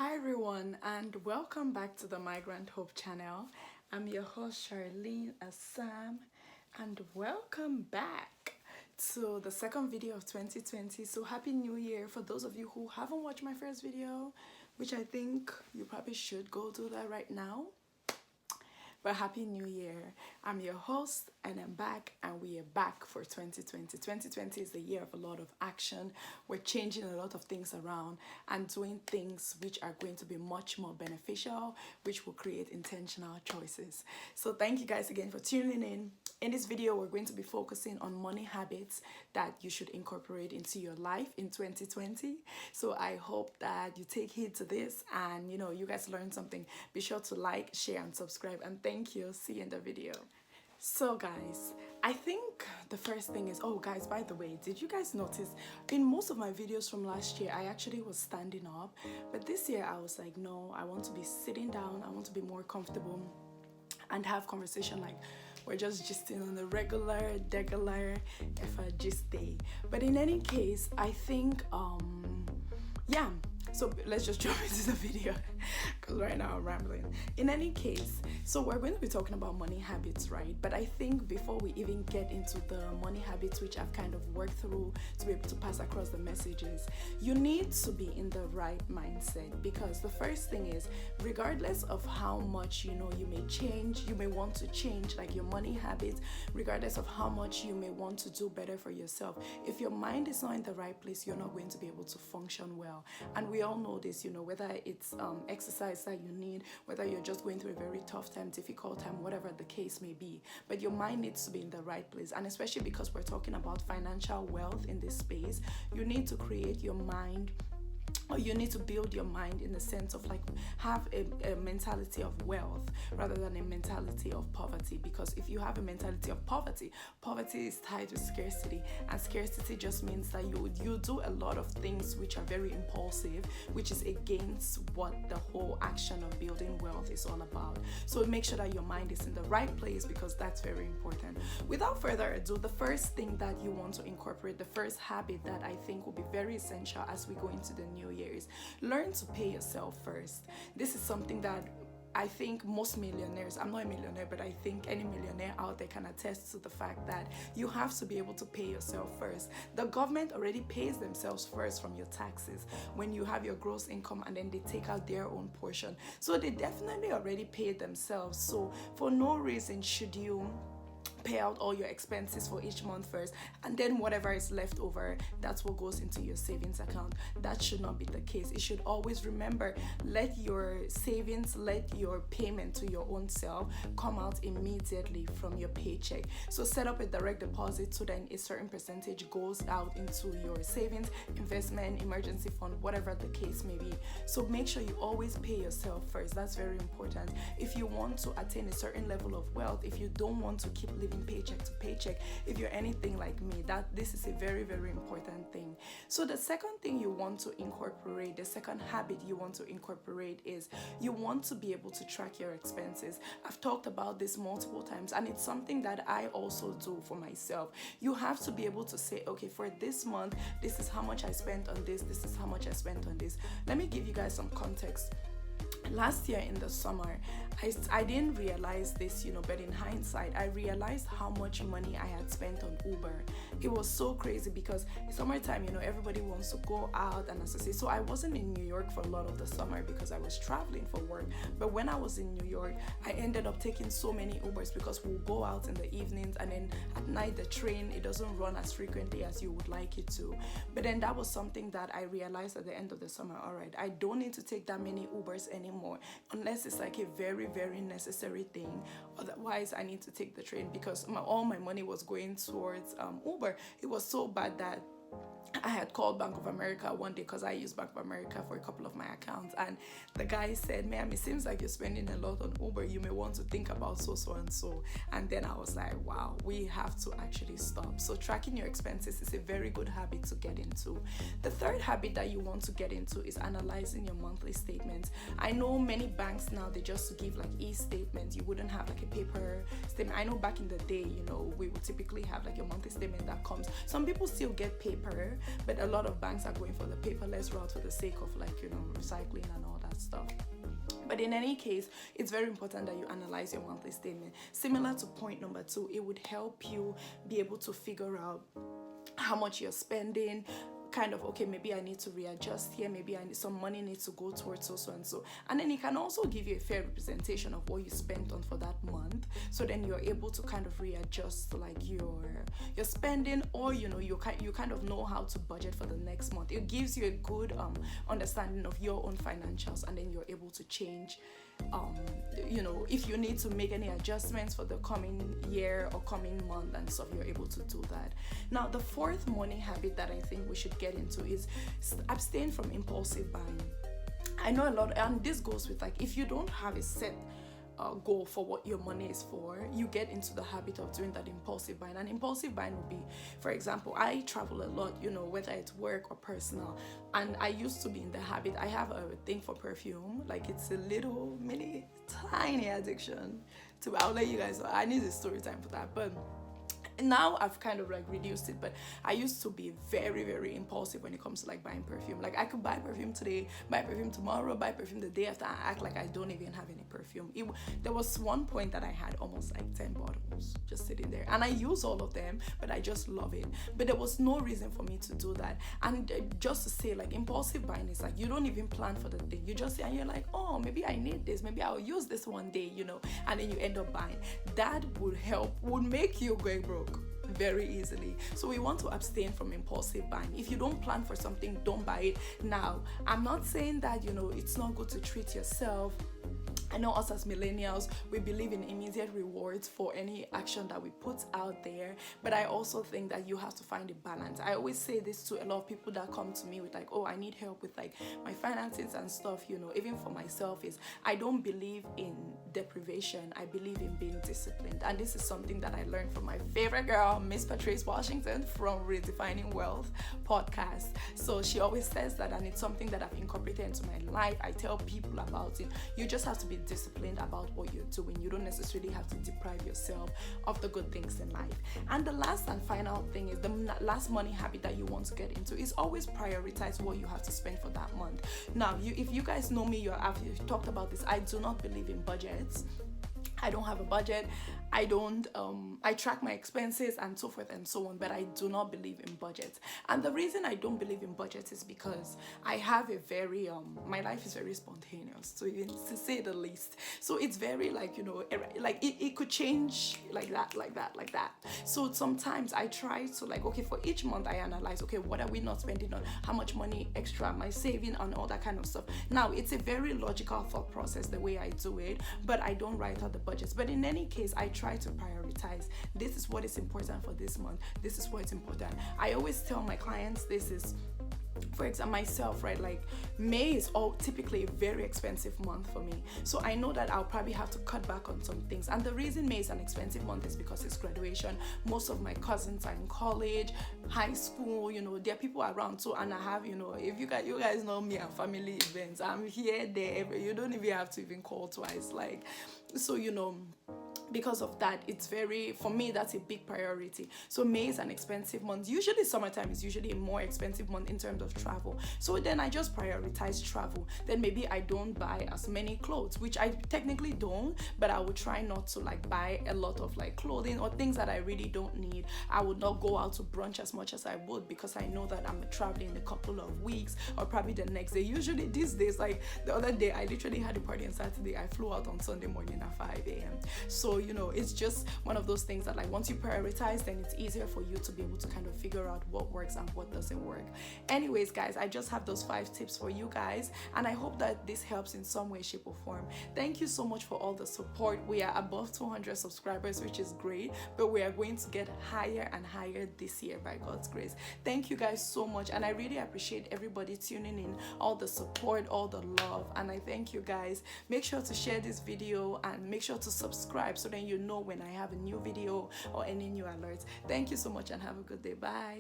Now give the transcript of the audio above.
Hi everyone and welcome back to the Migrant Hope channel. I'm your host Charlene Assam and welcome back to the second video of 2020. So happy new year for those of you who haven't watched my first video, which I think you probably should go do that right now. But happy new year. I'm your host and I'm back and we are back for 2020. 2020 is the year of a lot of action. We're changing a lot of things around and doing things which are going to be much more beneficial, which will create intentional choices. So thank you guys again for tuning in. In this video, we're going to be focusing on money habits that you should incorporate into your life in 2020. So I hope that you take heed to this and you guys learn something. Be sure to like, share and subscribe, and thank you. See you in the video. So guys, I think the first thing is, oh guys, by the way, did you guys notice in most of my videos from last year I actually was standing up, but this year I was like, no, I want to be sitting down. I want to be more comfortable and have conversation like we're just gisting on the regular if I gist day. But in any case, I think yeah, so let's just jump into the video because right now I'm rambling. In any case, so we're going to be talking about money habits, right? But I think before we even get into the money habits, which I've kind of worked through to be able to pass across the messages, you need to be in the right mindset, because the first thing is, regardless of how much you may change, you may want to change like your money habits, regardless of how much you may want to do better for yourself, if your mind is not in the right place, you're not going to be able to function well. And we all know this, whether it's exercise that you need, whether you're just going through a very tough time, difficult time, whatever the case may be, but your mind needs to be in the right place. And especially because we're talking about financial wealth in this space, you need to create your mind, or you need to build your mind in the sense of like have a mentality of wealth rather than a mentality of poverty. Because if you have a mentality of poverty is tied to scarcity, and scarcity just means that you do a lot of things which are very impulsive, which is against what the whole action of building wealth is all about. So make sure that your mind is in the right place, because that's very important. Without further ado, the first thing that you want to incorporate, the first habit that I think will be very essential as we go into the new year, is learn to pay yourself first. This is something that I think most millionaires, I'm not a millionaire, but I think any millionaire out there can attest to the fact that you have to be able to pay yourself first. The government already pays themselves first from your taxes when you have your gross income, and then they take out their own portion. So they definitely already paid themselves. So for no reason should you pay out all your expenses for each month first, and then whatever is left over, that's what goes into your savings account. That should not be the case. It should always, remember, let your savings, let your payment to your own self come out immediately from your paycheck. So set up a direct deposit so then a certain percentage goes out into your savings, investment, emergency fund, whatever the case may be. So make sure you always pay yourself first. That's very important. If you want to attain a certain level of wealth, if you don't want to keep living paycheck to paycheck, if you're anything like me, that this is a very, very important thing. So the second thing you want to incorporate, the second habit you want to incorporate, is you want to be able to track your expenses. I've talked about this multiple times, and it's something that I also do for myself. You have to be able to say, okay, for this month, this is how much I spent on this is how much I spent on this. Let me give you guys some context. Last year in the summer, I didn't realize this, but in hindsight, I realized how much money I had spent on Uber. It was so crazy because in summertime, everybody wants to go out and associate. So I wasn't in New York for a lot of the summer because I was traveling for work. But when I was in New York, I ended up taking so many Ubers because we'll go out in the evenings, and then at night the train, it doesn't run as frequently as you would like it to. But then that was something that I realized at the end of the summer. All right, I don't need to take that many Ubers anymore unless it's like a very, very necessary thing. Otherwise, I need to take the train, because all my money was going towards Uber. It was so bad that I had called Bank of America one day, because I use Bank of America for a couple of my accounts, and the guy said, ma'am, it seems like you're spending a lot on Uber. You may want to think about so and so. And then I was like, wow, we have to actually stop. So tracking your expenses is a very good habit to get into. The third habit that you want to get into is analyzing your monthly statements. I know many banks now, they just give like e-statements. You wouldn't have like a paper statement. I know back in the day, we would typically have like your monthly statement that comes. Some people still get paper, easier, but a lot of banks are going for the paperless route for the sake of like, you know, recycling and all that stuff. But in any case, it's very important that you analyze your monthly statement. Similar to point number 2, it would help you be able to figure out how much you're spending, kind of, okay, maybe I need to readjust here, maybe I need some money needs to go towards so and so. And then it can also give you a fair representation of what you spent on for that month, so then you're able to kind of readjust like your spending, or you know, you kind of know how to budget for the next month. It gives you a good understanding of your own financials, and then you're able to change you know, if you need to make any adjustments for the coming year or coming month and stuff, you're able to do that. Now, the 4th money habit that I think we should get into is abstain from impulsive buying. I know a lot, and this goes with like, if you don't have a set goal for what your money is for, you get into the habit of doing that impulsive buying. And impulsive buying would be, for example, I travel a lot, you know, whether it's work or personal, and I used to be in the habit. I have a thing for perfume, like it's a little mini tiny addiction to, I'll let you guys know. I need a story time for that, but now I've kind of like reduced it. But I used to be very, very impulsive when it comes to like buying perfume. Like I could buy perfume today, buy perfume tomorrow, buy perfume the day after, and act like I don't even have any perfume. There was one point that I had almost like 10 bottles just sitting there, and I use all of them, but I just love it. But there was no reason for me to do that. And just to say, like, impulsive buying is like, you don't even plan for the thing. You just, and you're like, oh, maybe I need this, maybe I'll use this one day, you know, and then you end up buying. That would make you go broke very easily. So we want to abstain from impulsive buying. If you don't plan for something, don't buy it. Now, I'm not saying that, you know, it's not good to treat yourself. I know us as millennials, we believe in immediate rewards for any action that we put out there, but I also think that you have to find a balance. I always say this to a lot of people that come to me with like, oh, I need help with like my finances and stuff, you know, even for myself, is I don't believe in deprivation. I believe in being disciplined. And this is something that I learned from my favorite girl, Miss Patrice Washington from Redefining Wealth podcast. So she always says that, and it's something that I've incorporated into my life. I tell people about it. You just have to be disciplined about what you're doing. You don't necessarily have to deprive yourself of the good things in life. And the last and final thing is, the last money habit that you want to get into is always prioritize what you have to spend for that month. Now, if you guys know me, you've talked about this. I do not believe in budgets. I don't have a budget. I don't, I track my expenses and so forth and so on, but I do not believe in budgets. And the reason I don't believe in budgets is because I have a very, my life is very spontaneous, to say the least. So it's very like, you know, like it could change like that. So sometimes I try to like, okay, for each month I analyze, okay, what are we not spending on? How much money extra am I saving on, all that kind of stuff. Now, it's a very logical thought process the way I do it, but I don't write out the budgets. But in any case, I try to prioritize. This is what is important for this month. This is what's important. I always tell my clients this is, for example, myself, right? Like May is typically a very expensive month for me. So I know that I'll probably have to cut back on some things. And the reason May is an expensive month is because it's graduation. Most of my cousins are in college, high school, you know, there are people around too. And I have, you know, if you guys know me and family events, I'm here, there, you don't even have to even call twice. Like, so, you know, because of that, it's very, for me, that's a big priority. So May is an expensive month. Usually summertime is usually a more expensive month in terms of travel. So then I just prioritize travel. Then maybe I don't buy as many clothes, which I technically don't, but I would try not to like buy a lot of like clothing or things that I really don't need. I would not go out to brunch as much as I would, because I know that I'm traveling in a couple of weeks or probably the next day. Usually these days, like the other day, I literally had a party on Saturday. I flew out on Sunday morning at 5 a.m. So, you know, it's just one of those things that like once you prioritize, then it's easier for you to be able to kind of figure out what works and what doesn't work. Anyways, guys, I just have those 5 tips for you guys, and I hope that this helps in some way, shape, or form. Thank you so much for all the support. We are above 200 subscribers, which is great, but we are going to get higher and higher this year by God's grace. Thank you guys so much, and I really appreciate everybody tuning in, all the support, all the love, and I thank you guys. Make sure to share this video and make sure to subscribe so then you know when I have a new video or any new alerts. Thank you so much and have a good day. Bye.